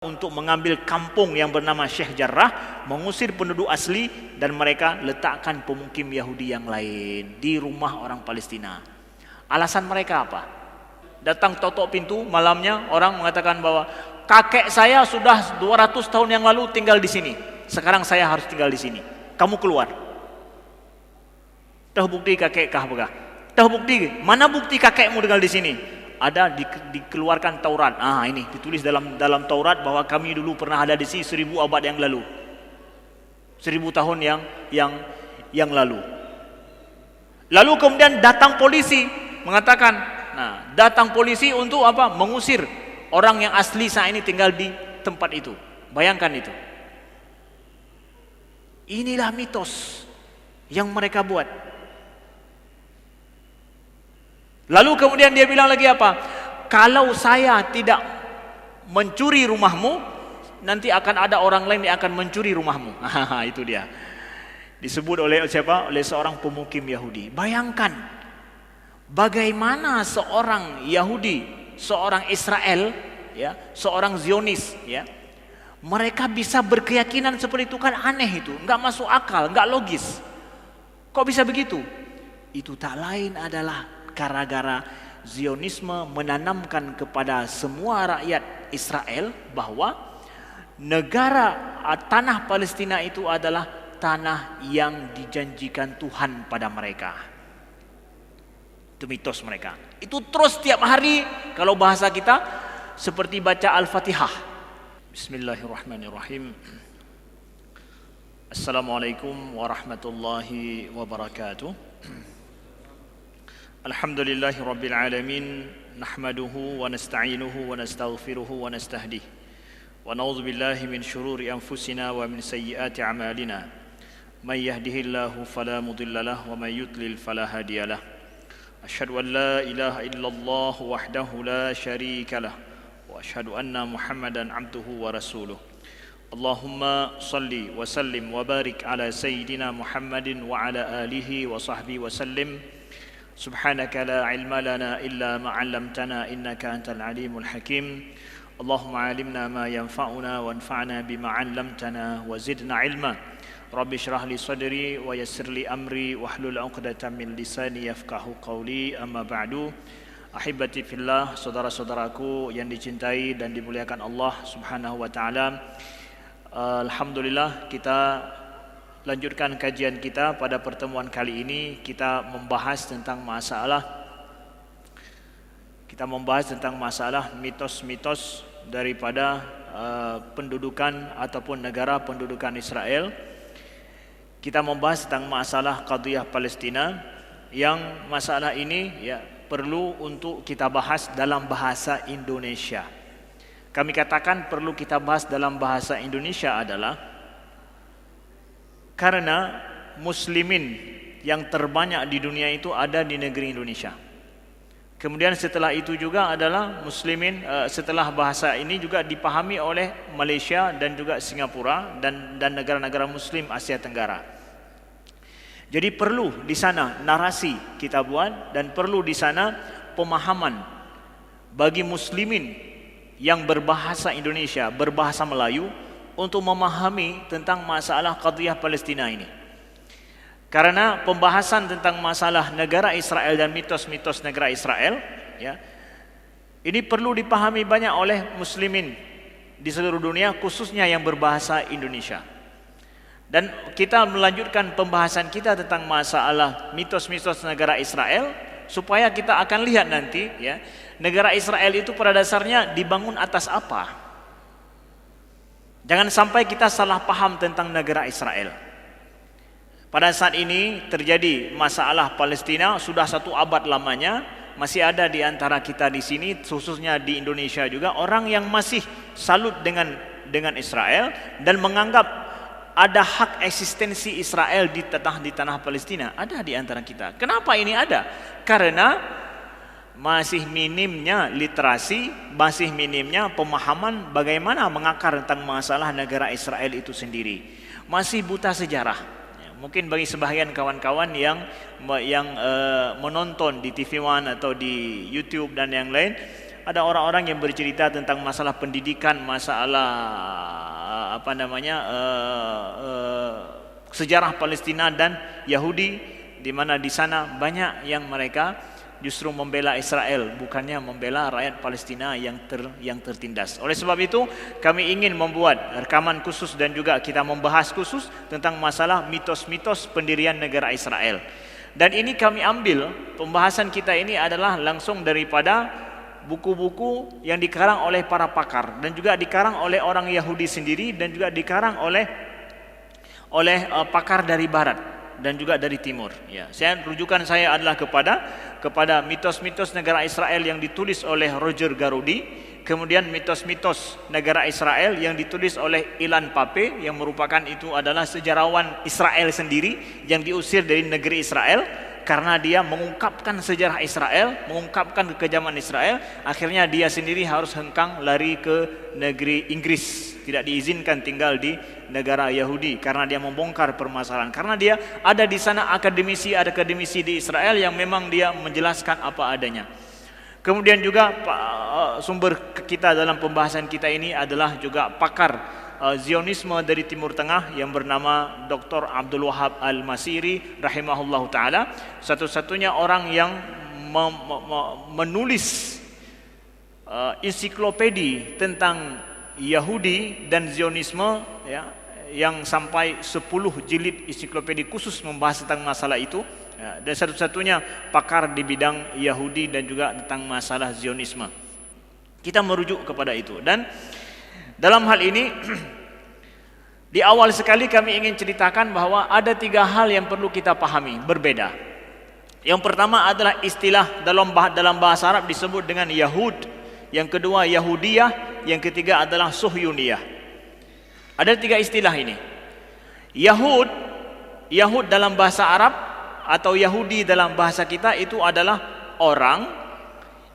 untuk mengambil kampung yang bernama Syekh Jarrah, mengusir penduduk asli dan mereka letakkan pemukim Yahudi yang lain di rumah orang Palestina. Alasan mereka apa? Datang totok pintu malamnya, orang mengatakan bahwa kakek saya sudah 200 tahun yang lalu tinggal di sini. Sekarang saya harus tinggal di sini. Kamu keluar. Tahu bukti kakek kah bekah? Tahu bukti? Mana bukti kakekmu tinggal di sini? Ada dikeluarkan Taurat. Ini ditulis dalam Taurat bahwa kami dulu pernah ada di sini 1000 abad yang lalu. 1000 tahun yang lalu. Lalu kemudian datang polisi mengatakan, datang polisi untuk apa? Mengusir orang yang asli saat ini tinggal di tempat itu. Bayangkan itu. Inilah mitos yang mereka buat. Lalu kemudian dia bilang lagi apa? Kalau saya tidak mencuri rumahmu, nanti akan ada orang lain yang akan mencuri rumahmu. Itu dia. Disebut oleh siapa? Oleh seorang pemukim Yahudi. Bayangkan bagaimana seorang Yahudi, seorang Israel, ya, seorang Zionis, ya, mereka bisa berkeyakinan seperti itu. Kan aneh itu, nggak masuk akal, nggak logis. Kok bisa begitu? Itu tak lain adalah gara-gara Zionisme menanamkan kepada semua rakyat Israel bahwa negara tanah Palestina itu adalah tanah yang dijanjikan Tuhan pada mereka. Itu mitos mereka. Itu terus tiap hari kalau bahasa kita seperti baca Al-Fatihah. Bismillahirrahmanirrahim. Assalamualaikum warahmatullahi wabarakatuh. Alhamdulillahi Rabbil Alamin. Nahmaduhu wa nasta'inuhu wa nastaghfiruhu wa nastahdih. Wa na'udzu billahi min syururi anfusina wa min sayyiati a'malina. May yahdihillahu fala mudilla lahu wa may yudlil fala hadiyalah. Asyhadu an la ilaha illallah wahdahu la syarika lah wa asyhadu anna Muhammadan 'abduhu wa rasuluh. Allahumma salli wa sallim wa barik ala sayyidina Muhammadin wa ala alihi wa sahbihi wa sallim. Subhanaka la ilma lana illa ma 'allamtana innaka antal alimul hakim. Allahumma 'allimna ma yanfa'una wanfa'na bima 'allamtana wa zidna ilma. Rabbi shrah li sadri wa yassir li amri wahlul 'uqdatam min lisani yafqahu qawli. Amma ba'du. Ahibati fillah, saudara-saudaraku yang dicintai dan dimuliakan Allah Subhanahu wa taala. Alhamdulillah, kita lanjutkan kajian kita. Pada pertemuan kali ini kita membahas tentang masalah mitos-mitos daripada pendudukan ataupun negara pendudukan Israel. Kita membahas tentang masalah qadhiyah Palestina, yang masalah ini ya perlu untuk kita bahas dalam bahasa Indonesia. Kami katakan perlu kita bahas dalam bahasa Indonesia adalah karena muslimin yang terbanyak di dunia itu ada di negeri Indonesia. Kemudian setelah itu juga adalah muslimin, setelah bahasa ini juga dipahami oleh Malaysia dan juga Singapura dan negara-negara muslim Asia Tenggara. Jadi perlu di sana narasi kita buat, dan perlu di sana pemahaman bagi muslimin yang berbahasa Indonesia, berbahasa Melayu, untuk memahami tentang masalah qadhiyah Palestina ini. Karena pembahasan tentang masalah negara Israel dan mitos-mitos negara Israel, ya, ini perlu dipahami banyak oleh muslimin di seluruh dunia, khususnya yang berbahasa Indonesia. Dan kita melanjutkan pembahasan kita tentang masalah mitos-mitos negara Israel, supaya kita akan lihat nanti, ya, negara Israel itu pada dasarnya dibangun atas apa. Jangan sampai kita salah paham tentang negara Israel. Pada saat ini terjadi masalah Palestina sudah 1 abad lamanya. Masih ada di antara kita di sini, khususnya di Indonesia juga, orang yang masih salut dengan Israel dan menganggap ada hak eksistensi Israel di tanah Palestina. Ada di antara kita. Kenapa ini ada? Karena masih minimnya literasi, masih minimnya pemahaman bagaimana mengakar tentang masalah negara Israel itu sendiri. Masih buta sejarah. Mungkin bagi sebahagian kawan-kawan yang menonton di TV One atau di YouTube dan yang lain, ada orang-orang yang bercerita tentang masalah pendidikan, masalah sejarah Palestina dan Yahudi, di mana di sana banyak yang mereka justru membela Israel, bukannya membela rakyat Palestina yang tertindas. Oleh sebab itu, kami ingin membuat rekaman khusus dan juga kita membahas khusus tentang masalah mitos-mitos pendirian negara Israel. Dan ini kami ambil, pembahasan kita ini adalah langsung daripada buku-buku yang dikarang oleh para pakar dan juga dikarang oleh orang Yahudi sendiri dan juga dikarang oleh pakar dari barat dan juga dari timur. Ya, rujukan saya adalah kepada mitos-mitos negara Israel yang ditulis oleh Roger Garudi, kemudian mitos-mitos negara Israel yang ditulis oleh Ilan Pape yang merupakan itu adalah sejarawan Israel sendiri yang diusir dari negeri Israel karena dia mengungkapkan sejarah Israel, mengungkapkan kekejaman Israel. Akhirnya dia sendiri harus hengkang lari ke negeri Inggris, tidak diizinkan tinggal di negara Yahudi karena dia membongkar permasalahan. Karena dia ada di sana akademisi di Israel yang memang dia menjelaskan apa adanya. Kemudian juga sumber kita dalam pembahasan kita ini adalah juga pakar Zionisme dari Timur Tengah yang bernama Dr. Abdul Wahab Al-Masiri rahimahullahu taala, satu-satunya orang yang menulis ensiklopedi tentang Yahudi dan Zionisme, ya, yang sampai 10 jilid ensiklopedi khusus membahas tentang masalah itu, ya, dan satu-satunya pakar di bidang Yahudi dan juga tentang masalah Zionisme. Kita merujuk kepada itu. Dan dalam hal ini di awal sekali kami ingin ceritakan bahwa ada 3 hal yang perlu kita pahami berbeda. Yang pertama adalah istilah dalam bahasa Arab disebut dengan Yahud, yang kedua Yahudiyah, yang ketiga adalah Suhyuniyah. Ada 3 istilah ini. Yahud dalam bahasa Arab atau Yahudi dalam bahasa kita itu adalah orang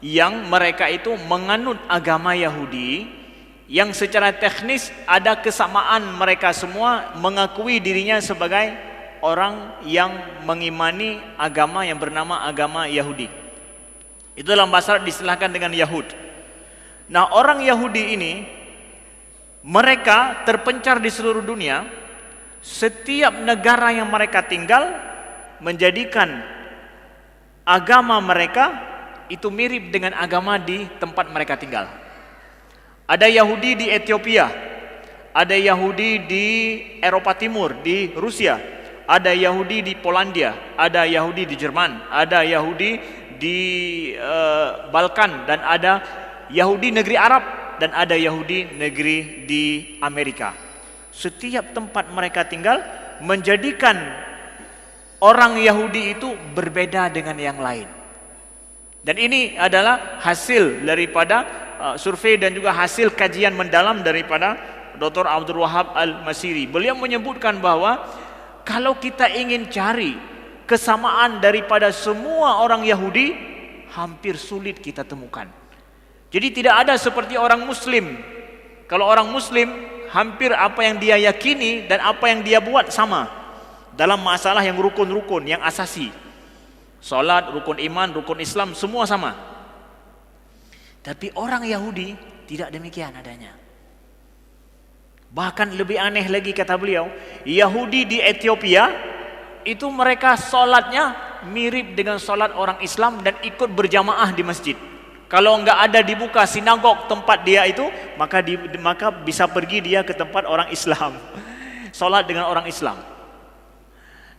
yang mereka itu menganut agama Yahudi, yang secara teknis ada kesamaan mereka semua mengakui dirinya sebagai orang yang mengimani agama yang bernama agama Yahudi. Itu dalam bahasa Arab diistilahkan dengan Yahud. Nah, orang Yahudi ini mereka terpencar di seluruh dunia. Setiap negara yang mereka tinggal menjadikan agama mereka itu mirip dengan agama di tempat mereka tinggal. Ada Yahudi di Ethiopia, ada Yahudi di Eropa Timur, di Rusia, ada Yahudi di Polandia, ada Yahudi di Jerman, ada Yahudi di Balkan, dan ada Yahudi negeri Arab, dan ada Yahudi negeri di Amerika. Setiap tempat mereka tinggal menjadikan orang Yahudi itu berbeda dengan yang lain. Dan ini adalah hasil daripada survei dan juga hasil kajian mendalam daripada Dr. Abdul Wahab Al-Masiri. Beliau menyebutkan bahwa kalau kita ingin cari kesamaan daripada semua orang Yahudi, hampir sulit kita temukan. Jadi tidak ada seperti orang Muslim. Kalau orang Muslim, hampir apa yang dia yakini dan apa yang dia buat sama dalam masalah yang rukun-rukun, yang asasi. Salat, rukun iman, rukun Islam, semua sama. Tapi orang Yahudi tidak demikian adanya. Bahkan lebih aneh lagi kata beliau, Yahudi di Ethiopia itu mereka salatnya mirip dengan salat orang Islam dan ikut berjamaah di masjid. Kalau enggak ada dibuka sinagog tempat dia itu, maka bisa pergi dia ke tempat orang Islam. Salat dengan orang Islam.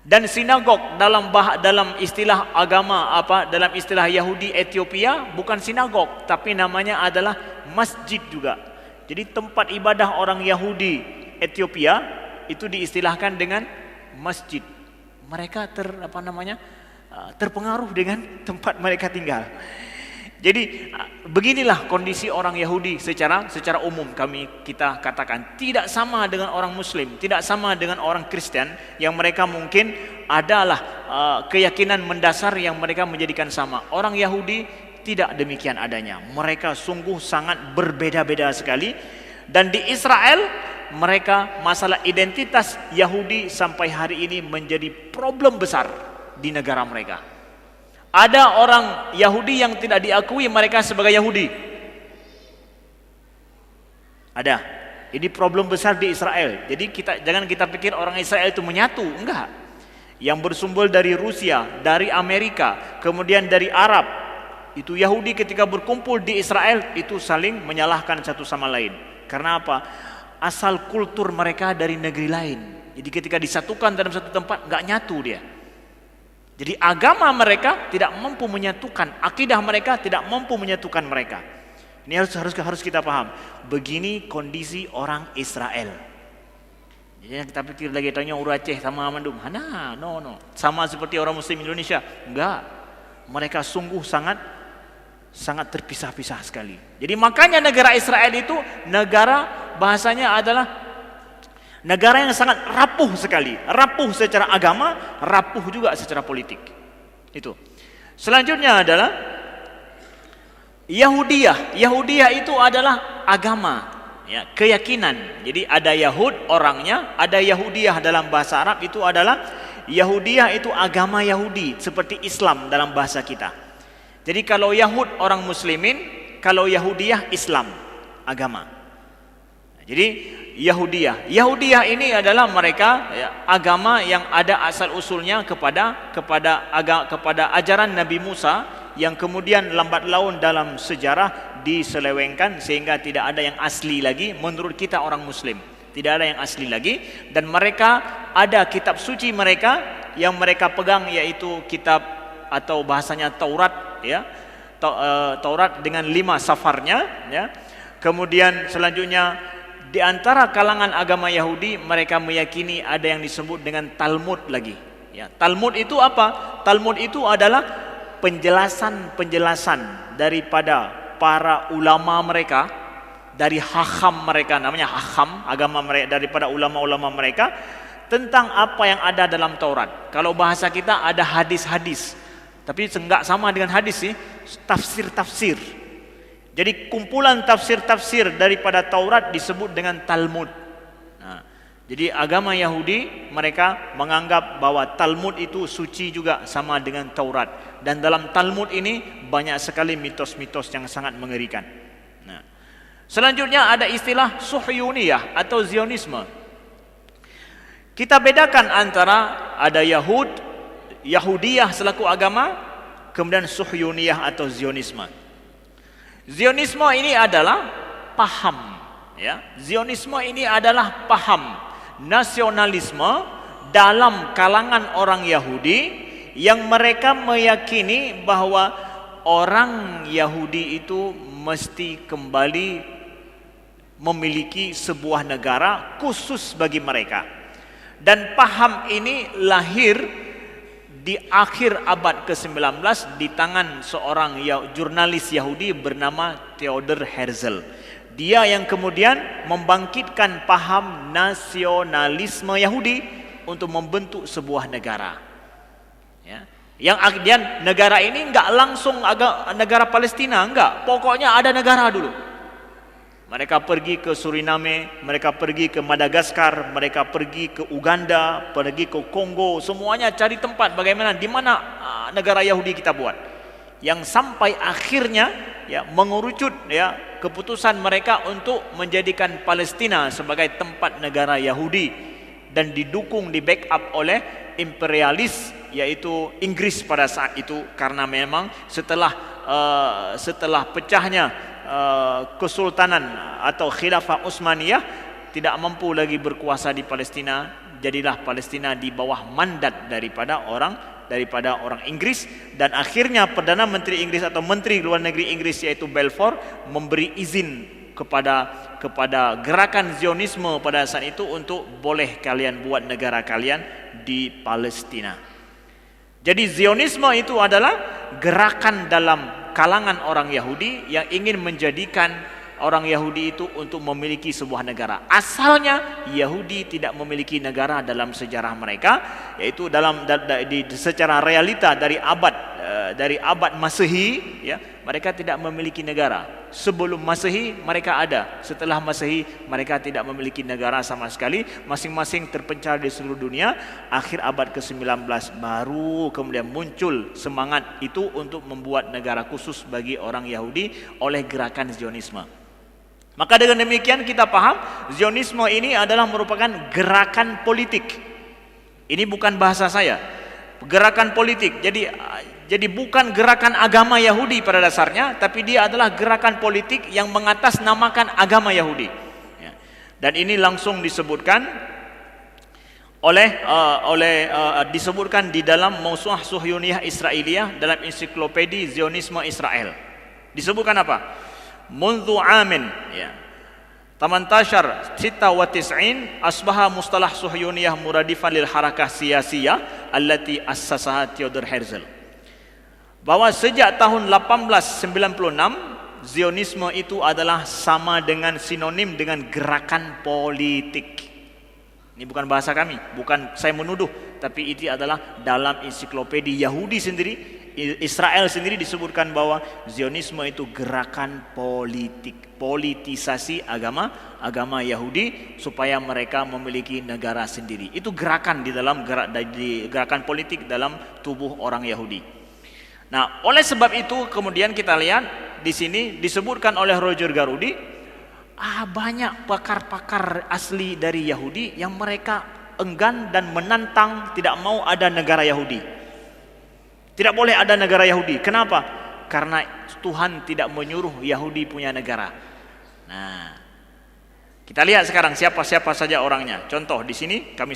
Dan sinagog dalam istilah agama dalam istilah Yahudi Ethiopia bukan sinagog, tapi namanya adalah masjid juga. Jadi tempat ibadah orang Yahudi Ethiopia itu diistilahkan dengan masjid. Mereka terpengaruh dengan tempat mereka tinggal. Jadi beginilah kondisi orang Yahudi secara umum kita katakan, tidak sama dengan orang Muslim, tidak sama dengan orang Kristen yang mereka mungkin adalah keyakinan mendasar yang mereka menjadikan sama. Orang Yahudi tidak demikian adanya. Mereka sungguh sangat berbeda-beda sekali. Dan di Israel mereka masalah identitas Yahudi sampai hari ini menjadi problem besar di negara mereka. Ada orang Yahudi yang tidak diakui mereka sebagai Yahudi. Ada. Ini problem besar di Israel. Jadi jangan kita pikir orang Israel itu menyatu, enggak. Yang bersumber dari Rusia, dari Amerika, kemudian dari Arab. Itu Yahudi ketika berkumpul di Israel itu saling menyalahkan satu sama lain. Karena apa? Asal kultur mereka dari negeri lain. Jadi ketika disatukan dalam satu tempat enggak nyatu dia. Jadi agama mereka tidak mampu menyatukan, akidah mereka tidak mampu menyatukan mereka. Ini harus kita paham. Begini kondisi orang Israel. Jadi kita pikir lagi tanya orang Aceh sama Mandum. No. Sama seperti orang Muslim Indonesia. Enggak. Mereka sungguh sangat terpisah-pisah sekali. Jadi makanya negara Israel itu negara bahasanya adalah negara yang sangat rapuh sekali. Rapuh secara agama, rapuh juga secara politik. Itu. Selanjutnya adalah Yahudiyah. Yahudiyah itu adalah agama, ya, keyakinan. Jadi ada Yahud orangnya, ada Yahudiyah dalam bahasa Arab itu adalah Yahudiyah itu agama Yahudi seperti Islam dalam bahasa kita. Jadi kalau Yahud orang muslimin, kalau Yahudiyah Islam agama. Jadi Yahudiyah ini adalah mereka, ya, agama yang ada asal usulnya kepada ajaran Nabi Musa yang kemudian lambat laun dalam sejarah diselewengkan sehingga tidak ada yang asli lagi menurut kita orang muslim. Tidak ada yang asli lagi, dan mereka ada kitab suci mereka yang mereka pegang, yaitu kitab atau bahasanya Taurat, ya. Taurat dengan 5 safarnya, ya. Kemudian selanjutnya di antara kalangan agama Yahudi mereka meyakini ada yang disebut dengan Talmud lagi, ya. Talmud itu apa? Talmud itu adalah penjelasan daripada para ulama mereka, dari hacham mereka, namanya hacham, agama mereka, daripada ulama-ulama mereka tentang apa yang ada dalam Taurat. Kalau bahasa kita ada hadis-hadis, tapi enggak sama dengan hadis sih, tafsir-tafsir. Jadi kumpulan tafsir-tafsir daripada Taurat disebut dengan Talmud. Jadi agama Yahudi mereka menganggap bahwa Talmud itu suci juga sama dengan Taurat, dan dalam Talmud ini banyak sekali mitos-mitos yang sangat mengerikan. Selanjutnya ada istilah Suhyuniyah atau Zionisme. Kita bedakan antara ada Yahudiyah selaku agama, kemudian Suhyuniyah atau Zionisme. Zionisme ini adalah paham, ya. Zionisme ini adalah paham nasionalisme dalam kalangan orang Yahudi yang mereka meyakini bahwa orang Yahudi itu mesti kembali memiliki sebuah negara khusus bagi mereka. Dan paham ini lahir di akhir abad ke-19 di tangan seorang jurnalis Yahudi bernama Theodor Herzl. Dia yang kemudian membangkitkan paham nasionalisme Yahudi untuk membentuk sebuah negara, ya. Yang kemudian negara ini enggak langsung negara Palestina, enggak. Pokoknya ada negara dulu. Mereka pergi ke Suriname, mereka pergi ke Madagaskar, mereka pergi ke Uganda, pergi ke Kongo, semuanya cari tempat bagaimana, di mana negara Yahudi kita buat. Yang sampai akhirnya, ya, mengerucut, ya, keputusan mereka untuk menjadikan Palestina sebagai tempat negara Yahudi, dan didukung, di backup oleh imperialis, yaitu Inggris pada saat itu, karena memang setelah pecahnya Kesultanan atau Khilafah Utsmaniyah tidak mampu lagi berkuasa di Palestina, jadilah Palestina di bawah mandat daripada orang Inggris, dan akhirnya Perdana Menteri Inggris atau Menteri Luar Negeri Inggris yaitu Balfour memberi izin kepada gerakan Zionisme pada saat itu untuk boleh kalian buat negara kalian di Palestina. Jadi Zionisme itu adalah gerakan dalam kalangan orang Yahudi yang ingin menjadikan orang Yahudi itu untuk memiliki sebuah negara. Asalnya Yahudi tidak memiliki negara dalam sejarah mereka, yaitu secara realita dari abad Masehi, ya, mereka tidak memiliki negara. Sebelum Masehi mereka ada, setelah Masehi mereka tidak memiliki negara sama sekali, masing-masing terpencar di seluruh dunia. Akhir abad ke-19 baru kemudian muncul semangat itu untuk membuat negara khusus bagi orang Yahudi oleh gerakan Zionisme. Maka dengan demikian kita paham Zionisme ini adalah merupakan gerakan politik. Ini bukan bahasa saya. Gerakan politik. Jadi bukan gerakan agama Yahudi pada dasarnya, tapi dia adalah gerakan politik yang mengatasnamakan agama Yahudi. Ya. Dan ini langsung disebutkan disebutkan di dalam Mausu'ah Suhyuniyah Israiliyah dalam ensiklopedi Zionisme Israel. Disebutkan apa? Mundu amin, ya. 1896 asbaha mustalah Suhyuniyah muradifan lil harakah siyasiyah allati assasaha Theodor Herzl. Bahwa sejak tahun 1896 Zionisme itu adalah sama dengan sinonim dengan gerakan politik. Ini bukan bahasa kami, bukan saya menuduh, tapi itu adalah dalam ensiklopedi Yahudi sendiri, Israel sendiri disebutkan bahwa Zionisme itu gerakan politik, politisasi agama Yahudi supaya mereka memiliki negara sendiri. Itu gerakan di dalam gerakan politik dalam tubuh orang Yahudi. Nah, oleh sebab itu kemudian kita lihat di sini disebutkan oleh Roger Garudi, banyak pakar-pakar asli dari Yahudi yang mereka enggan dan menantang tidak mau ada negara Yahudi. Tidak boleh ada negara Yahudi. Kenapa? Karena Tuhan tidak menyuruh Yahudi punya negara. Nah, kita lihat sekarang siapa-siapa saja orangnya. Contoh di sini kami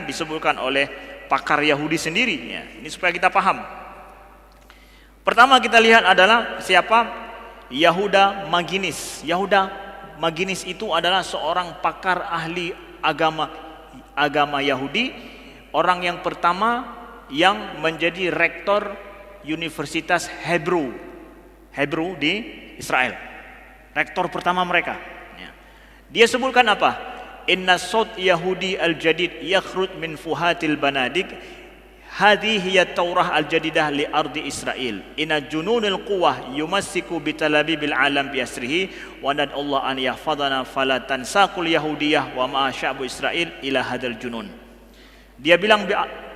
disebutkan oleh pakar Yahudi sendiri. Ya, ini supaya kita paham. Pertama kita lihat adalah siapa? Yehuda Maginis. Yehuda Maginis itu adalah seorang pakar ahli agama Yahudi, orang yang pertama yang menjadi rektor Universitas Hebrew di Israel. Rektor pertama mereka. Dia sebutkan apa? Inna sawt Yahudi al-jadid yakhruj min fuhatil banadik. Hadhihi hiya Taurah al-jadidah li ardi Israel. Inna jununil quwah yumassiku bitalabibil alam bi asrihi wa nad Allah an yahfadana fala tansaqul yahudiyah wa ma sya'bu Israel ila hadal junun. Dia bilang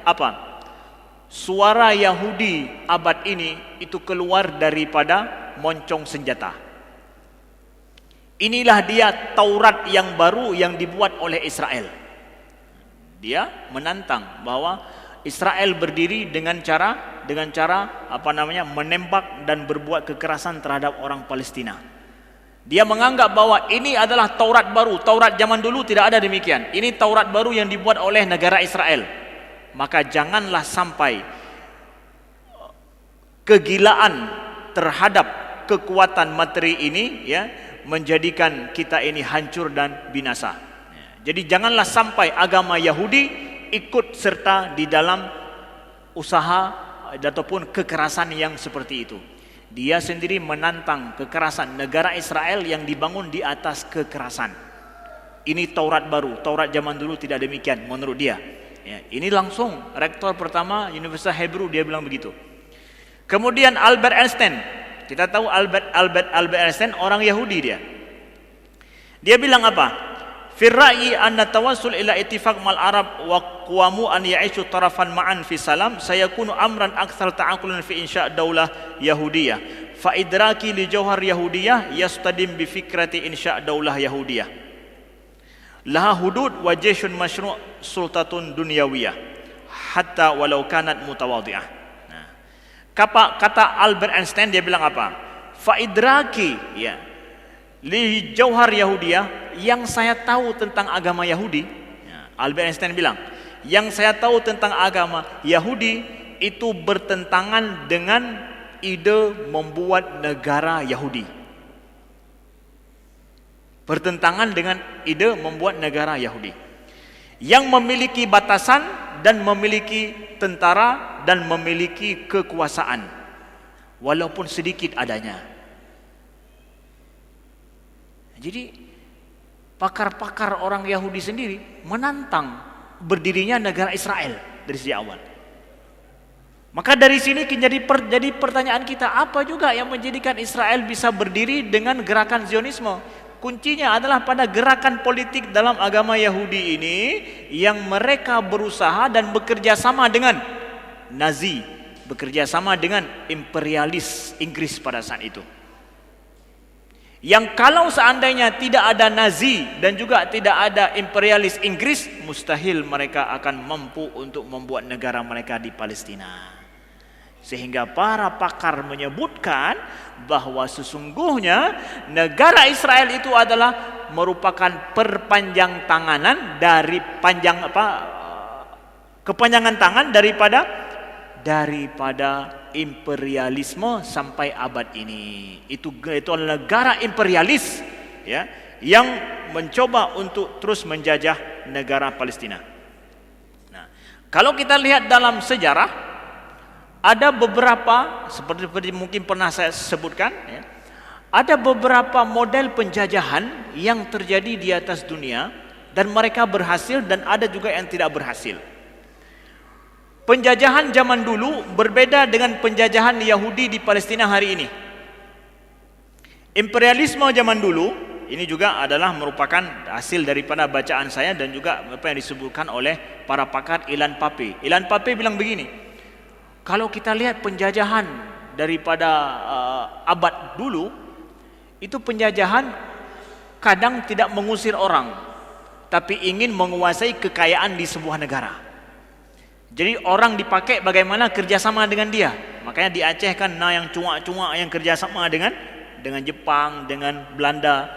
apa? Suara Yahudi abad ini itu keluar daripada moncong senjata. Inilah dia Taurat yang baru yang dibuat oleh Israel. Dia menantang bahwa Israel berdiri dengan cara menembak dan berbuat kekerasan terhadap orang Palestina. Dia menganggap bahwa ini adalah Taurat baru. Taurat zaman dulu tidak ada demikian. Ini Taurat baru yang dibuat oleh negara Israel. Maka janganlah sampai kegilaan terhadap kekuatan materi ini ya menjadikan kita ini hancur dan binasa. Jadi janganlah sampai agama Yahudi ikut serta di dalam usaha ataupun kekerasan yang seperti itu. Dia sendiri menantang kekerasan negara Israel yang dibangun di atas kekerasan. Ini Taurat baru, Taurat zaman dulu tidak demikian menurut dia. Ya, ini langsung rektor pertama Universitas Hebrew dia bilang begitu. Kemudian Albert Einstein, kita tahu Albert Einstein orang Yahudi dia. Dia bilang apa? Firra'i anna tawassul ila ittifaq mal Arab wa qawamu an ya'ishu tarafan ma'an fi salam sayakunu amran akthar ta'aqulan fi insya' daulah Yahudiyah. Fa idraki li jawhar Yahudiyah yastadim bi fikrati insya' daulah Yahudiyah. Laha hudud wa jayshun masyru' sultatun dunyawiyah hatta walau kanat mutawadhi'ah. Nah, kata Albert Einstein dia bilang apa? Fa idraki ya li jauhar Yahudiyah, yang saya tahu tentang agama Yahudi ya, Albert Einstein bilang yang saya tahu tentang agama Yahudi itu bertentangan dengan ide membuat negara Yahudi. Bertentangan dengan ide membuat negara Yahudi yang memiliki batasan dan memiliki tentara dan memiliki kekuasaan walaupun sedikit adanya. Jadi pakar-pakar orang Yahudi sendiri menantang berdirinya negara Israel dari sejak awal. Maka dari sini jadi pertanyaan kita, apa juga yang menjadikan Israel bisa berdiri dengan gerakan Zionisme? Kuncinya adalah pada gerakan politik dalam agama Yahudi ini yang mereka berusaha dan bekerja sama dengan Nazi, bekerja sama dengan imperialis Inggris pada saat itu. yang kalau seandainya tidak ada Nazi dan juga tidak ada imperialis Inggris, mustahil mereka akan mampu untuk membuat negara mereka di Palestina. Sehingga para pakar menyebutkan bahwa sesungguhnya negara Israel itu adalah merupakan perpanjang tanganan dari kepanjangan tangan daripada imperialisme sampai abad ini. Itu adalah negara imperialis, ya, yang mencoba untuk terus menjajah negara Palestina. Nah, kalau kita lihat dalam sejarah, ada beberapa seperti mungkin pernah saya sebutkan, ya, ada beberapa model penjajahan yang terjadi di atas dunia dan mereka berhasil dan ada juga yang tidak berhasil. Penjajahan zaman dulu berbeda dengan penjajahan Yahudi di Palestina hari ini. Imperialisme zaman dulu ini juga adalah merupakan hasil daripada bacaan saya dan juga apa yang disebutkan oleh para pakar Ilan Pappe. Ilan Pappe bilang begini, kalau kita lihat penjajahan daripada abad dulu, itu penjajahan kadang tidak mengusir orang, tapi ingin menguasai kekayaan di sebuah negara. Jadi orang dipakai bagaimana kerjasama dengan dia. Makanya di Aceh kan yang cuak-cuak yang kerjasama dengan Jepang, dengan Belanda.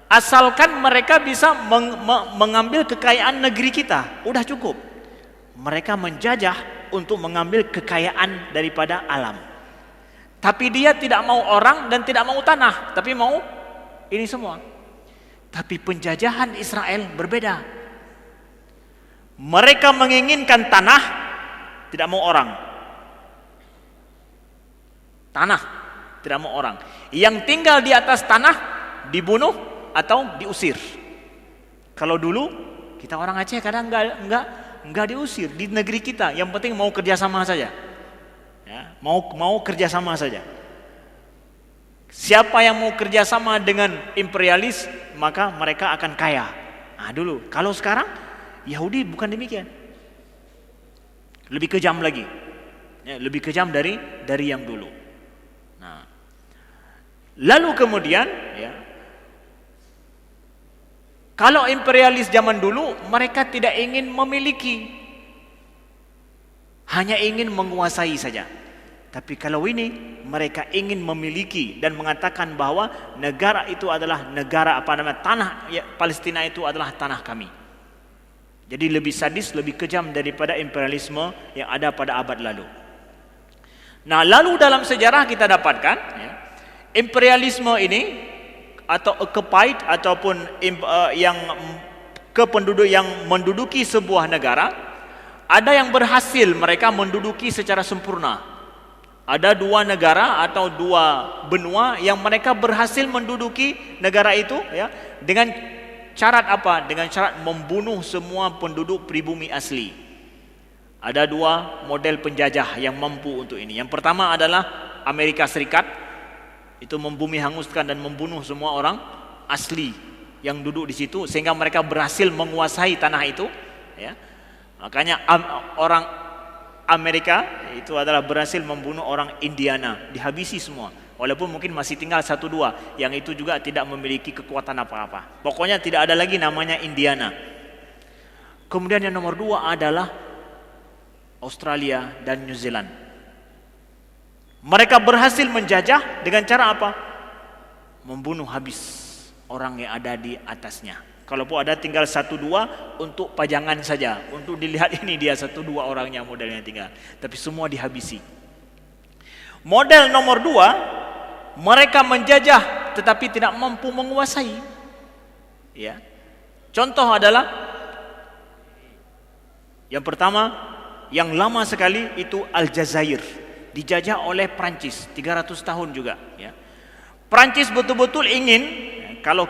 Asalkan mereka bisa mengambil kekayaan negeri kita, udah cukup. Mereka menjajah untuk mengambil kekayaan daripada alam. Tapi dia tidak mau orang dan tidak mau tanah, tapi mau ini semua. Tapi penjajahan Israel berbeda. Mereka menginginkan tanah, tidak mau orang. Tanah, tidak mau orang. Yang tinggal di atas tanah dibunuh atau diusir. Kalau dulu kita orang Aceh kadang enggak diusir di negeri kita. Yang penting mau kerjasama saja. Ya, mau kerjasama saja. Siapa yang mau kerjasama dengan imperialis, maka mereka akan kaya. Nah dulu, kalau sekarang Yahudi bukan demikian, lebih kejam lagi, ya, lebih kejam dari yang dulu. Nah, lalu kemudian, ya, kalau imperialis zaman dulu mereka tidak ingin memiliki, hanya ingin menguasai saja. Tapi kalau ini mereka ingin memiliki dan mengatakan bahwa negara itu adalah tanah ya, Palestina itu adalah tanah kami. Jadi lebih sadis, lebih kejam daripada imperialisme yang ada pada abad lalu. Nah, lalu dalam sejarah kita dapatkan, ya, imperialisme ini atau occupied ataupun yang kependuduk yang menduduki sebuah negara, ada yang berhasil mereka menduduki secara sempurna. Ada dua negara atau dua benua yang mereka berhasil menduduki negara itu, ya, dengan syarat apa? Dengan syarat membunuh semua penduduk pribumi asli. Ada dua model penjajah yang mampu untuk ini. Yang pertama adalah Amerika Serikat. Itu membumi hanguskan dan membunuh semua orang asli yang duduk di situ sehingga mereka berhasil menguasai tanah itu, ya. Makanya orang Amerika itu adalah berhasil membunuh orang Indiana, dihabisi semua. Walaupun mungkin masih tinggal 1-2 yang itu juga tidak memiliki kekuatan apa-apa. Pokoknya tidak ada lagi namanya Indiana. Kemudian yang nomor 2 adalah Australia dan New Zealand. Mereka berhasil menjajah dengan cara apa? Membunuh habis orang yang ada di atasnya. Kalaupun ada tinggal 1-2 untuk pajangan saja, untuk dilihat ini dia 1-2 orangnya modelnya tinggal. Tapi semua dihabisi. Model nomor 2, mereka menjajah tetapi tidak mampu menguasai. Ya. Contoh adalah yang pertama, yang lama sekali itu Aljazair, dijajah oleh Prancis 300 tahun juga, ya. Prancis betul-betul ingin, kalau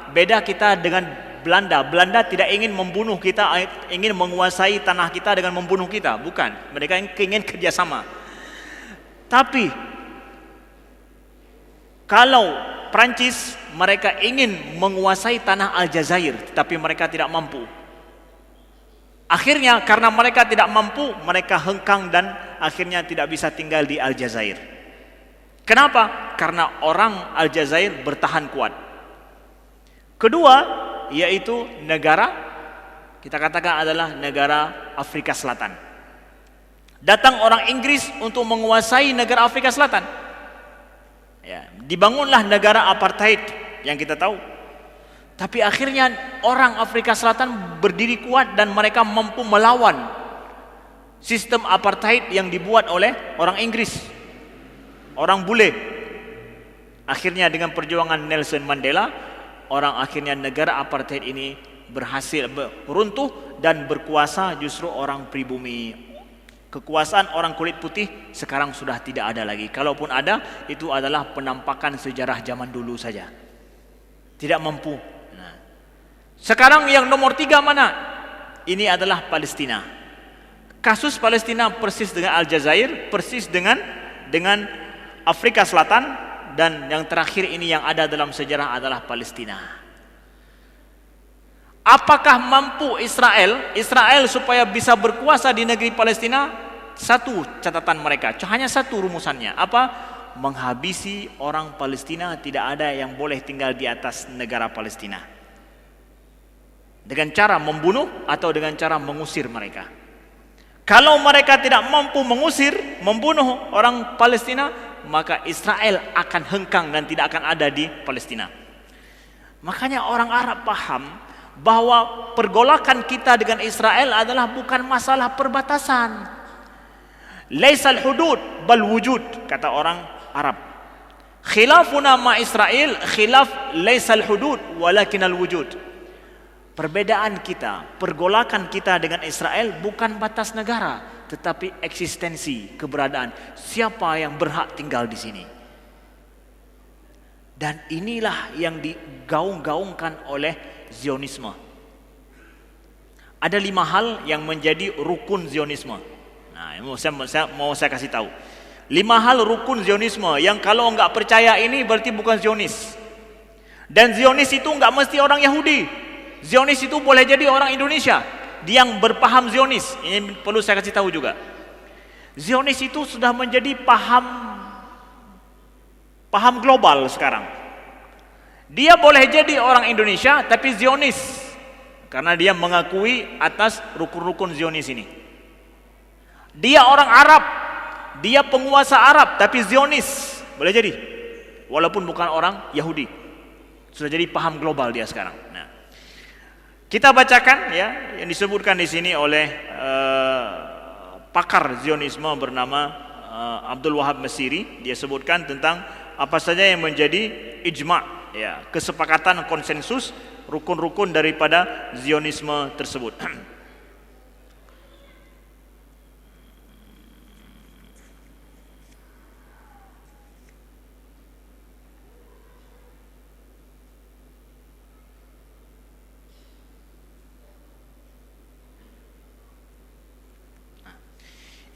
beda kita dengan Belanda. Belanda tidak ingin membunuh kita, ingin menguasai tanah kita dengan membunuh kita, bukan. Mereka ingin kerjasama. Tapi kalau Prancis, mereka ingin menguasai tanah Aljazair, tetapi mereka tidak mampu. Akhirnya karena mereka tidak mampu, mereka hengkang dan akhirnya tidak bisa tinggal di Aljazair. Kenapa? Karena orang Aljazair bertahan kuat. Kedua, yaitu negara, kita katakan adalah negara Afrika Selatan. Datang orang Inggris untuk menguasai negara Afrika Selatan. Ya, dibangunlah negara apartheid yang kita tahu. Tapi akhirnya orang Afrika Selatan berdiri kuat dan mereka mampu melawan sistem apartheid yang dibuat oleh orang Inggris, orang bule. Akhirnya dengan perjuangan Nelson Mandela, akhirnya negara apartheid ini berhasil runtuh dan berkuasa justru orang pribumi. Kekuasaan orang kulit putih sekarang sudah tidak ada lagi. Kalaupun ada, itu adalah penampakan sejarah zaman dulu saja. Tidak mampu. Nah, sekarang yang nomor 3 mana? Ini adalah Palestina. Kasus Palestina persis dengan Aljazair, persis dengan Afrika Selatan, dan yang terakhir ini yang ada dalam sejarah adalah Palestina. Apakah mampu Israel supaya bisa berkuasa di negeri Palestina? Satu catatan mereka, hanya satu rumusannya. Apa? Menghabisi orang Palestina, tidak ada yang boleh tinggal di atas negara Palestina. Dengan cara membunuh atau dengan cara mengusir mereka. Kalau mereka tidak mampu membunuh orang Palestina, maka Israel akan hengkang dan tidak akan ada di Palestina. Makanya orang Arab paham bahwa pergolakan kita dengan Israel adalah bukan masalah perbatasan. Laisal hudud bal wujud, kata orang Arab. Khilafuna ma Israel khilaf laisal hudud walakinal wujud. Perbedaan kita, pergolakan kita dengan Israel bukan batas negara, tetapi eksistensi, keberadaan. Siapa yang berhak tinggal di sini? Dan inilah yang digaung-gaungkan oleh Zionisme. Ada 5 hal yang menjadi rukun Zionisme. Nah, mau saya kasih tahu. 5 hal rukun Zionisme yang kalau enggak percaya ini berarti bukan Zionis. Dan Zionis itu enggak mesti orang Yahudi. Zionis itu boleh jadi orang Indonesia yang berpaham Zionis. Ini perlu saya kasih tahu juga. Zionis itu sudah menjadi paham global sekarang. Dia boleh jadi orang Indonesia tapi Zionis, karena dia mengakui atas rukun-rukun Zionis ini. Dia orang Arab, dia penguasa Arab tapi Zionis, boleh jadi, walaupun bukan orang Yahudi. Sudah jadi paham global dia sekarang. Nah, kita bacakan ya yang disebutkan di sini oleh pakar Zionisme bernama Abdul Wahab Mesiri. Dia sebutkan tentang apa saja yang menjadi ijma', ya, kesepakatan konsensus rukun-rukun daripada Zionisme tersebut.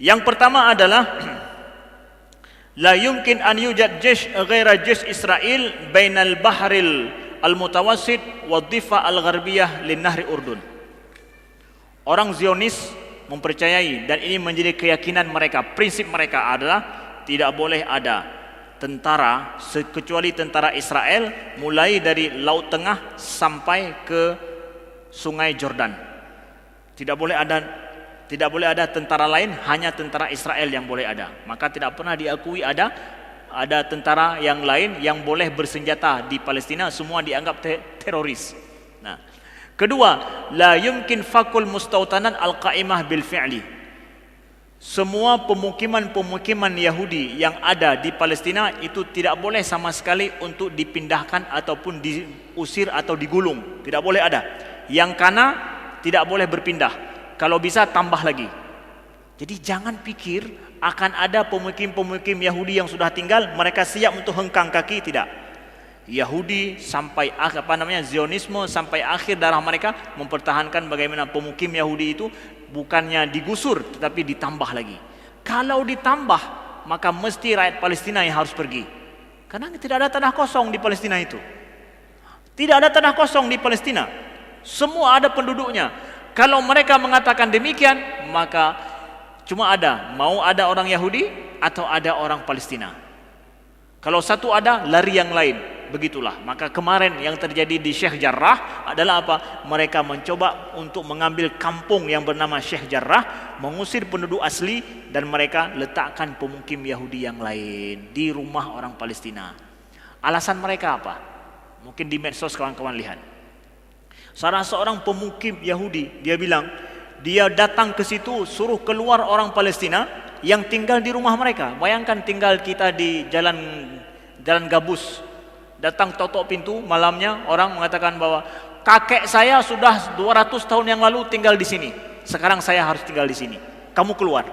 Yang pertama adalah la yumkin an yujad jaysh ghaira jaysh Israel bainal bahril al-mutawassit wa dhifa al-gharbiyah lin nahri Urdun. Orang Zionis mempercayai, dan ini menjadi keyakinan mereka, prinsip mereka adalah tidak boleh ada tentara kecuali tentara Israel mulai dari Laut Tengah sampai ke Sungai Jordan. Tidak boleh ada tentara lain, hanya tentara Israel yang boleh ada. Maka tidak pernah diakui ada tentara yang lain yang boleh bersenjata di Palestina, semua dianggap teroris. Nah, kedua, la yumkin fakul mustautanan al-qa'imah bil fi'li. Semua pemukiman Yahudi yang ada di Palestina itu tidak boleh sama sekali untuk dipindahkan ataupun diusir atau digulung. Tidak boleh ada. Yang kana tidak boleh berpindah. Kalau bisa tambah lagi. Jadi jangan pikir akan ada pemukim Yahudi yang sudah tinggal mereka siap untuk hengkang kaki, tidak. Yahudi sampai Zionisme sampai akhir darah mereka mempertahankan bagaimana pemukim Yahudi itu bukannya digusur tetapi ditambah lagi. Kalau ditambah maka mesti rakyat Palestina yang harus pergi. Karena tidak ada tanah kosong di Palestina itu. Tidak ada tanah kosong di Palestina. Semua ada penduduknya. Kalau mereka mengatakan demikian, maka cuma mau ada orang Yahudi atau ada orang Palestina. Kalau satu ada, lari yang lain. Begitulah. Maka kemarin yang terjadi di Syekh Jarrah adalah apa? Mereka mencoba untuk mengambil kampung yang bernama Syekh Jarrah, mengusir penduduk asli, dan mereka letakkan pemukim Yahudi yang lain di rumah orang Palestina. Alasan mereka apa? Mungkin di medsos kawan-kawan lihat. Salah seorang pemukim Yahudi, dia bilang, dia datang ke situ suruh keluar orang Palestina yang tinggal di rumah mereka. Bayangkan tinggal kita di jalan gabus, datang totok pintu malamnya, orang mengatakan bahwa kakek saya sudah 200 tahun yang lalu tinggal di sini, sekarang saya harus tinggal di sini, kamu keluar.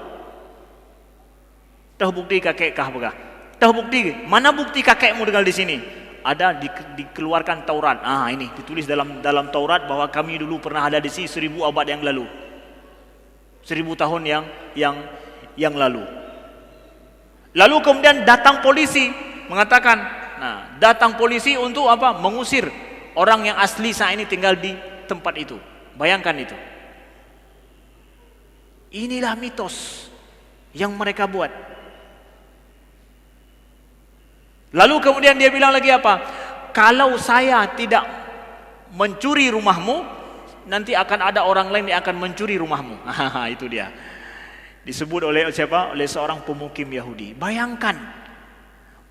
Tahu bukti kakek kah begah? Tahu bukti? Mana bukti kakekmu tinggal di sini? Ada dikeluarkan Taurat. Ini ditulis dalam Taurat bahwa kami dulu pernah ada di sini 1000 abad yang lalu, 1000 tahun yang lalu. Lalu kemudian datang polisi mengatakan, datang polisi untuk apa? Mengusir orang yang asli saat ini tinggal di tempat itu. Bayangkan itu. Inilah mitos yang mereka buat. Lalu kemudian dia bilang lagi apa? Kalau saya tidak mencuri rumahmu, nanti akan ada orang lain yang akan mencuri rumahmu. Itu dia. Disebut oleh siapa? Oleh seorang pemukim Yahudi. Bayangkan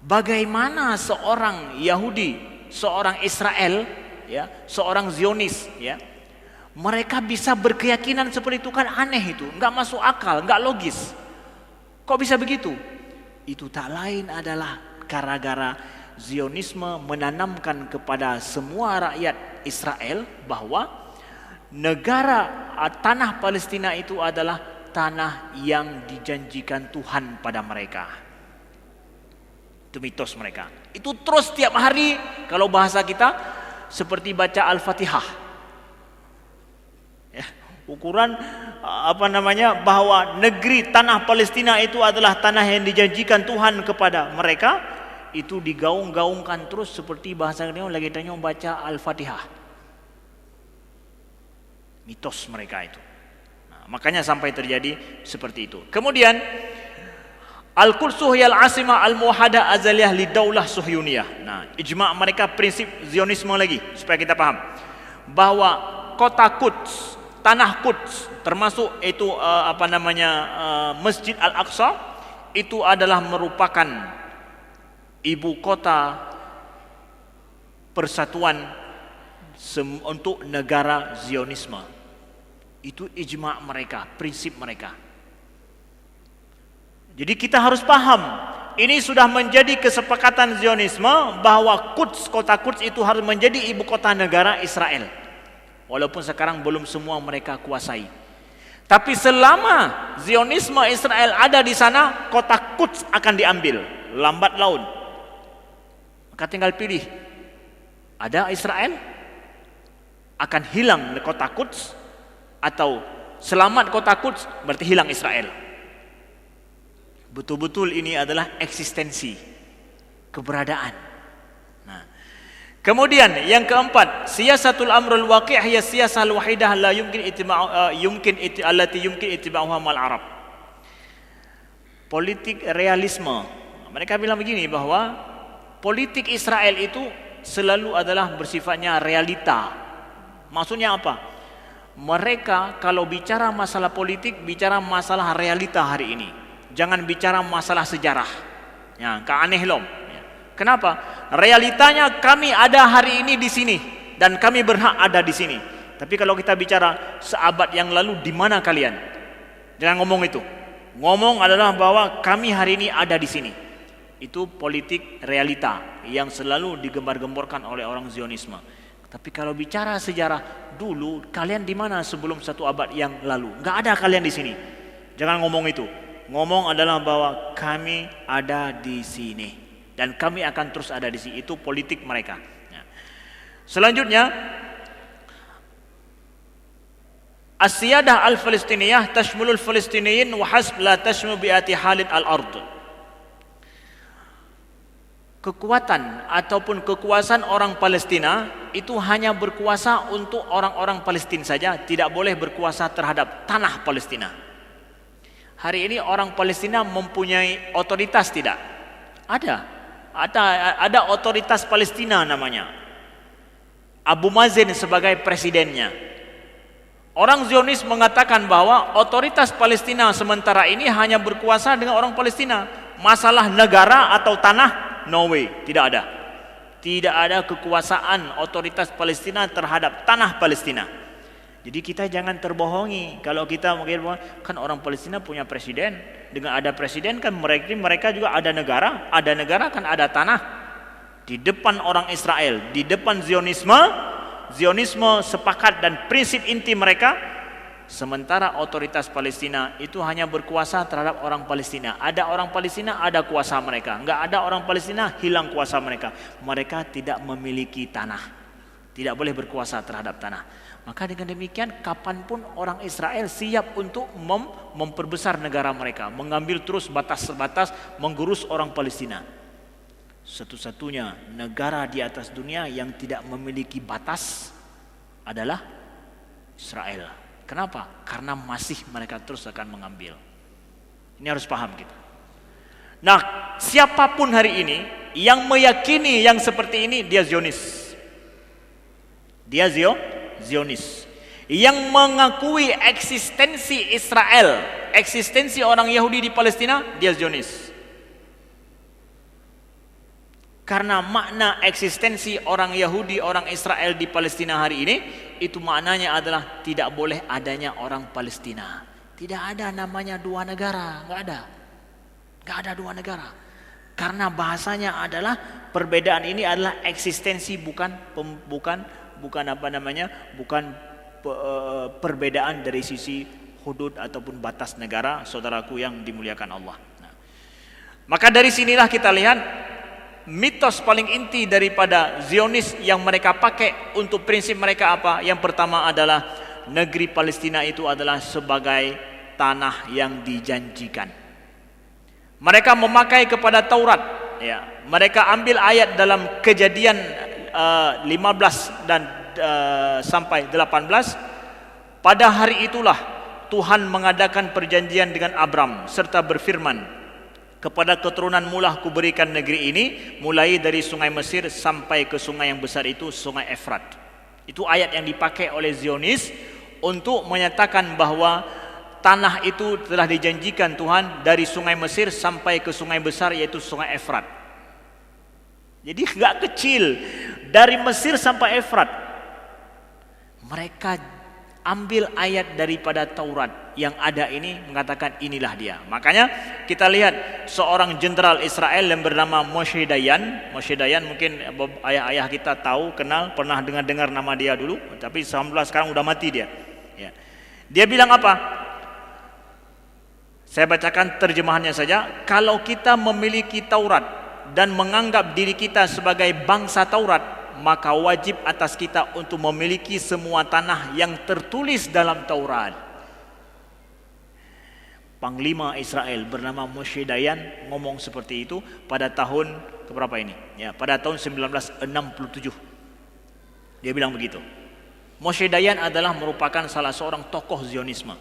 bagaimana seorang Yahudi, seorang Israel, ya, seorang Zionis, ya, mereka bisa berkeyakinan seperti itu. Kan aneh itu, nggak masuk akal, nggak logis. Kok bisa begitu? Itu tak lain adalah gara-gara Zionisme menanamkan kepada semua rakyat Israel bahwa negara tanah Palestina itu adalah tanah yang dijanjikan Tuhan pada mereka. Itu mitos mereka. Itu terus tiap hari, kalau bahasa kita seperti baca Al-Fatihah. Ya, ukuran bahwa negeri tanah Palestina itu adalah tanah yang dijanjikan Tuhan kepada mereka, itu digaung-gaungkan terus seperti bahasa kita lagi tanya baca Al-Fatihah. Mitos mereka itu. Makanya sampai terjadi seperti itu. Kemudian Al-Quds hiyal asimah al-muwahhadah azaliyah li daulah suhyuniyah. Ijma' mereka prinsip Zionisme lagi supaya kita paham bahwa kota Quds, tanah Quds, termasuk itu Masjid Al-Aqsa, itu adalah merupakan ibu kota persatuan untuk negara Zionisme. Itu ijma' mereka, prinsip mereka. Jadi kita harus paham, ini sudah menjadi kesepakatan Zionisme bahwa Quds, kota Quds itu harus menjadi ibu kota negara Israel. Walaupun sekarang belum semua mereka kuasai. Tapi selama Zionisme Israel ada di sana, kota Quds akan diambil, lambat laun. Maka tinggal pilih, ada Israel, akan hilang kota Quds, atau selamat kota Quds, berarti hilang Israel. Betul-betul ini adalah eksistensi, keberadaan. Kemudian yang keempat, siyasatul amrul waqi' hiya siyasah al-wahidah la yumkin ittiba'uha mal Arab. Politik realisme. Mereka bilang begini bahwa politik Israel itu selalu adalah bersifatnya realita. Maksudnya apa? Mereka kalau bicara masalah politik, bicara masalah realita hari ini. Jangan bicara masalah sejarah. Ya, aneh loh. Ya. Kenapa? Realitanya kami ada hari ini di sini dan kami berhak ada di sini. Tapi kalau kita bicara seabad yang lalu, di mana kalian? Jangan ngomong itu. Ngomong adalah bahwa kami hari ini ada di sini. Itu politik realita yang selalu digembar-gemborkan oleh orang Zionisme. Tapi kalau bicara sejarah, dulu kalian di mana sebelum 1 abad yang lalu? Nggak ada kalian di sini. Jangan ngomong itu. Ngomong adalah bahwa kami ada di sini dan kami akan terus ada di sini. Itu politik mereka. Selanjutnya, as-siyadah al-Falastiniyah tashmulul Falastiniyin wa hasb la tashmul bi'ati halid al-ard. Kekuatan ataupun kekuasaan orang Palestina itu hanya berkuasa untuk orang-orang Palestina saja, tidak boleh berkuasa terhadap tanah Palestina. Hari ini orang Palestina mempunyai otoritas tidak? Ada Ada otoritas Palestina namanya. Abu Mazen sebagai presidennya. Orang Zionis mengatakan bahwa otoritas Palestina sementara ini hanya berkuasa dengan orang Palestina. Masalah negara atau tanah, no way, tidak ada. Tidak ada kekuasaan otoritas Palestina terhadap tanah Palestina. Jadi kita jangan terbohongi kalau kita mungkin kan orang Palestina punya presiden, dengan ada presiden kan mereka juga ada negara kan ada tanah. Di depan orang Israel, di depan Zionisme sepakat dan prinsip inti mereka, sementara otoritas Palestina itu hanya berkuasa terhadap orang Palestina. Ada orang Palestina, ada kuasa mereka. Enggak ada orang Palestina, hilang kuasa mereka. Mereka tidak memiliki tanah, tidak boleh berkuasa terhadap tanah. Maka dengan demikian kapanpun orang Israel siap untuk memperbesar negara mereka, mengambil terus batas-batas, menggurus orang Palestina. Satu-satunya negara di atas dunia yang tidak memiliki batas adalah Israel. Kenapa? Karena masih mereka terus akan mengambil. Ini harus paham kita. Nah, siapapun hari ini yang meyakini yang seperti ini, dia Zionis. Dia Zionis. Yang mengakui eksistensi Israel, eksistensi orang Yahudi di Palestina, dia Zionis. Karena makna eksistensi orang Yahudi, orang Israel di Palestina hari ini, itu maknanya adalah tidak boleh adanya orang Palestina. Tidak ada namanya dua negara, nggak ada dua negara. Karena bahasanya adalah perbedaan ini adalah eksistensi, bukan perbedaan dari sisi hudud ataupun batas negara, saudaraku yang dimuliakan Allah. Nah, maka dari sinilah kita lihat mitos paling inti daripada Zionis yang mereka pakai untuk prinsip mereka apa? Yang pertama adalah negeri Palestina itu adalah sebagai tanah yang dijanjikan. Mereka memakai kepada Taurat, ya. Mereka ambil ayat dalam Kejadian 15 dan sampai 18. Pada hari itulah Tuhan mengadakan perjanjian dengan Abram serta berfirman, kepada keturunan mulah kuberikan negeri ini, mulai dari sungai Mesir sampai ke sungai yang besar itu, sungai Efrat. Itu ayat yang dipakai oleh Zionis untuk menyatakan bahwa tanah itu telah dijanjikan Tuhan dari sungai Mesir sampai ke sungai besar, yaitu sungai Efrat. Jadi enggak kecil, dari Mesir sampai Efrat. Mereka ambil ayat daripada Taurat yang ada ini, mengatakan inilah dia. Makanya kita lihat seorang jenderal Israel yang bernama Moshe Dayan. Moshe Dayan mungkin ayah-ayah kita tahu, kenal, pernah dengar nama dia dulu, tapi alhamdulillah sekarang udah mati dia. Ya. Dia bilang apa? Saya bacakan terjemahannya saja. Kalau kita memiliki Taurat dan menganggap diri kita sebagai bangsa Taurat, maka wajib atas kita untuk memiliki semua tanah yang tertulis dalam Taurat. Panglima Israel bernama Moshe Dayan ngomong seperti itu pada tahun keberapa ini? Ya, pada tahun 1967. Dia bilang begitu. Moshe Dayan adalah merupakan salah seorang tokoh Zionisme.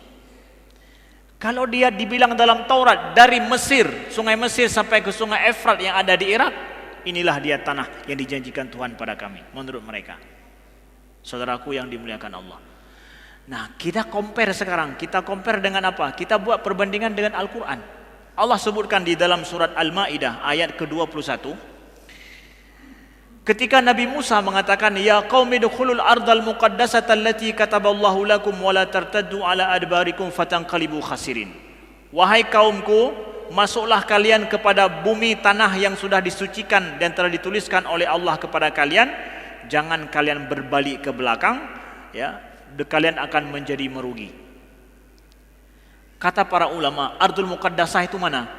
Kalau dia dibilang dalam Taurat dari Mesir, sungai Mesir sampai ke sungai Efrat yang ada di Irak, inilah dia tanah yang dijanjikan Tuhan pada kami, menurut mereka. Saudaraku yang dimuliakan Allah. Nah, kita compare sekarang. Kita compare dengan apa? Kita buat perbandingan dengan Al-Quran. Allah sebutkan di dalam surat Al-Ma'idah ayat ke-21. Ketika Nabi Musa mengatakan, Ya qaumi dukhulul ardal muqaddasata allati kataballahu lakum wa la tartaddu ala adbarikum fatanqalibu khasirin. Wahai kaumku, masuklah kalian kepada bumi tanah yang sudah disucikan dan telah dituliskan oleh Allah kepada kalian. Jangan kalian berbalik ke belakang, ya, kalian akan menjadi merugi. Kata para ulama, Ardul Muqaddasah itu mana?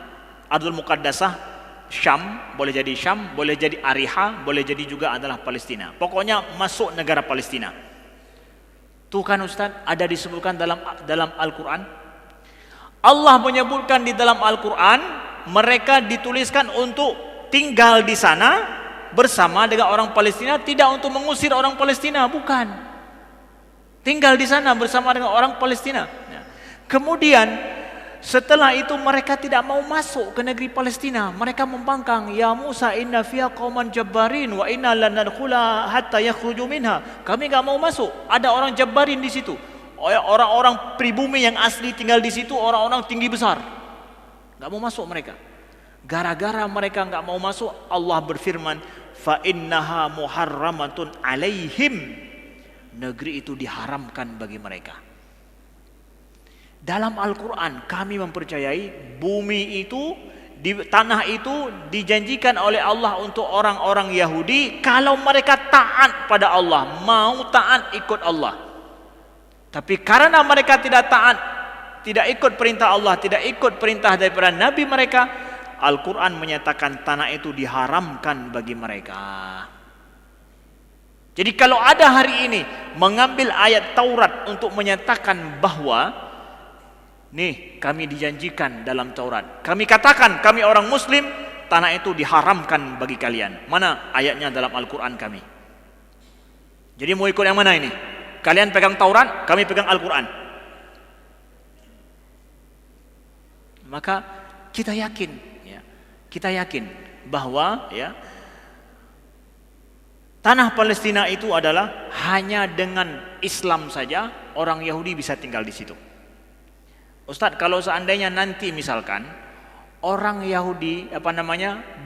Ardul Muqaddasah Syam, boleh jadi Syam, boleh jadi Ariha, boleh jadi juga adalah Palestina. Pokoknya masuk negara Palestina. Tuh kan Ustaz, ada disebutkan dalam Al-Quran. Allah menyebutkan di dalam Al-Quran, mereka dituliskan untuk tinggal di sana bersama dengan orang Palestina, tidak untuk mengusir orang Palestina, bukan. Tinggal di sana bersama dengan orang Palestina. Kemudian Setelah itu mereka tidak mau masuk ke negeri Palestina. Mereka membangkang, ya Musa, inna fiha qauman jabbarin wa inna lan nadkhula hatta yakhruju minha. Kami enggak mau masuk. Ada orang jabbarin di situ. Orang-orang pribumi yang asli tinggal di situ, orang-orang tinggi besar. Enggak mau masuk mereka. Gara-gara mereka enggak mau masuk, Allah berfirman, fa innaha muharramatun alaihim. Negeri itu diharamkan bagi mereka. Dalam Al-Quran kami mempercayai bumi itu, tanah itu dijanjikan oleh Allah untuk orang-orang Yahudi kalau mereka taat pada Allah, mau taat ikut Allah. Tapi karena mereka tidak taat, tidak ikut perintah Allah, tidak ikut perintah daripada Nabi mereka, Al-Quran menyatakan tanah itu diharamkan bagi mereka. Jadi kalau ada hari ini mengambil ayat Taurat untuk menyatakan bahwa nih, kami dijanjikan dalam Taurat, kami katakan kami orang Muslim, tanah itu diharamkan bagi kalian. Mana ayatnya dalam Al-Quran kami? Jadi mau ikut yang mana ini? Kalian pegang Taurat, kami pegang Al-Quran. Maka kita yakin, ya, kita yakin bahwa ya, tanah Palestina itu adalah hanya dengan Islam saja orang Yahudi bisa tinggal di situ. Ustadz, kalau seandainya nanti misalkan orang Yahudi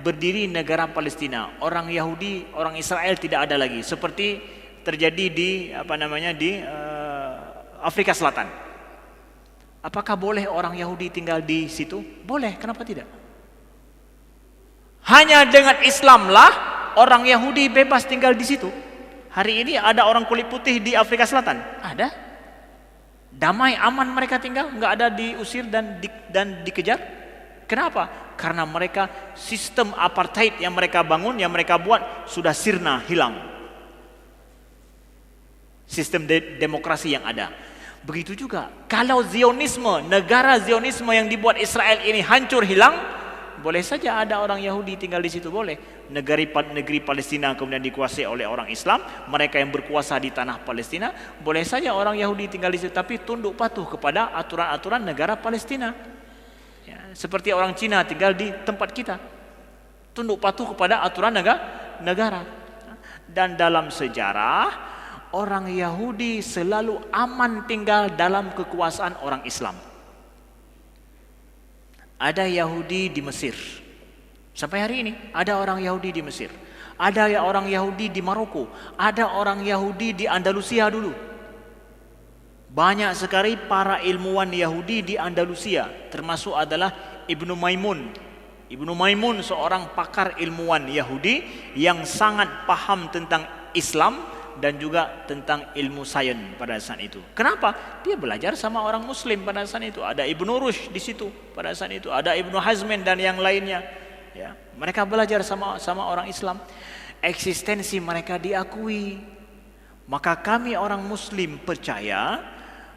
berdiri negara Palestina, orang Yahudi, orang Israel tidak ada lagi, seperti terjadi di Afrika Selatan. Apakah boleh orang Yahudi tinggal di situ? Boleh, kenapa tidak? Hanya dengan Islamlah orang Yahudi bebas tinggal di situ. Hari ini ada orang kulit putih di Afrika Selatan? Ada. Damai, aman mereka tinggal, nggak ada diusir dan dikejar. Kenapa? Karena mereka sistem apartheid yang mereka bangun, yang mereka buat sudah sirna, hilang. Sistem demokrasi yang ada. Begitu juga kalau Zionisme, negara Zionisme yang dibuat Israel ini hancur, hilang, boleh saja ada orang Yahudi tinggal di situ, boleh. Negeri Palestina kemudian dikuasai oleh orang Islam, mereka yang berkuasa di tanah Palestina, boleh saja orang Yahudi tinggal di situ, tapi tunduk patuh kepada aturan-aturan negara Palestina. Ya, seperti orang Cina tinggal di tempat kita, tunduk patuh kepada aturan negara. Dan dalam sejarah, orang Yahudi selalu aman tinggal dalam kekuasaan orang Islam. Ada Yahudi di Mesir. Sampai hari ini ada orang Yahudi di Mesir. Ada orang Yahudi di Maroko. Ada orang Yahudi di Andalusia dulu. Banyak sekali para ilmuwan Yahudi di Andalusia, termasuk adalah Ibnu Maimun. Ibnu Maimun seorang pakar ilmuwan Yahudi yang sangat paham tentang Islam dan juga tentang ilmu sains pada saat itu. Kenapa? Dia belajar sama orang Muslim pada saat itu. Ada Ibnu Rushd di situ pada saat itu. Ada Ibnu Hazm dan yang lainnya. Ya, mereka belajar sama orang Islam. Eksistensi mereka diakui. Maka kami orang Muslim percaya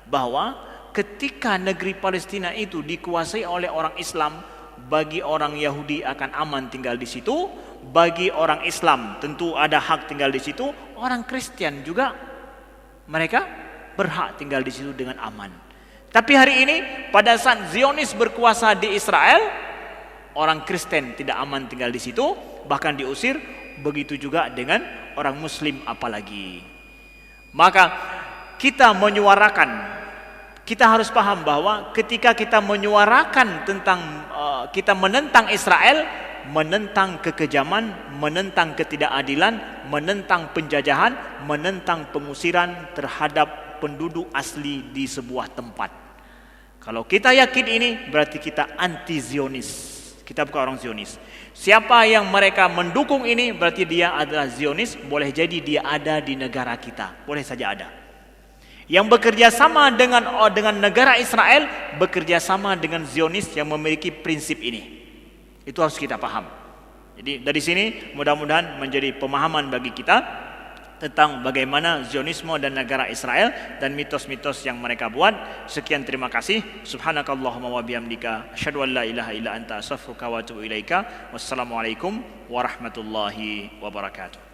bahwa ketika negeri Palestina itu dikuasai oleh orang Islam, bagi orang Yahudi akan aman tinggal di situ. Bagi orang Islam tentu ada hak tinggal di situ. Orang Kristen juga mereka berhak tinggal di situ dengan aman. Tapi hari ini pada saat Zionis berkuasa di Israel, orang Kristen tidak aman tinggal di situ, bahkan diusir. Begitu juga dengan orang Muslim apalagi. Maka kita menyuarakan, kita harus paham bahwa ketika kita menyuarakan tentang kita menentang Israel, menentang kekejaman, menentang ketidakadilan, menentang penjajahan, menentang pengusiran terhadap penduduk asli di sebuah tempat. Kalau kita yakin ini, berarti kita anti Zionis. Kita bukan orang Zionis. Siapa yang mereka mendukung ini, berarti dia adalah Zionis. Boleh jadi dia ada di negara kita, boleh saja ada. Yang bekerja sama dengan negara Israel, bekerja sama dengan Zionis yang memiliki prinsip ini. Itu harus kita paham. Jadi dari sini mudah-mudahan menjadi pemahaman bagi kita tentang bagaimana Zionisme dan negara Israel dan mitos-mitos yang mereka buat. Sekian, terima kasih. Subhanakallahumma wa bihamdika asyhadu an la ilaha illa anta astaghfiruka wa atubu ilaika. Wassalamualaikum warahmatullahi wabarakatuh.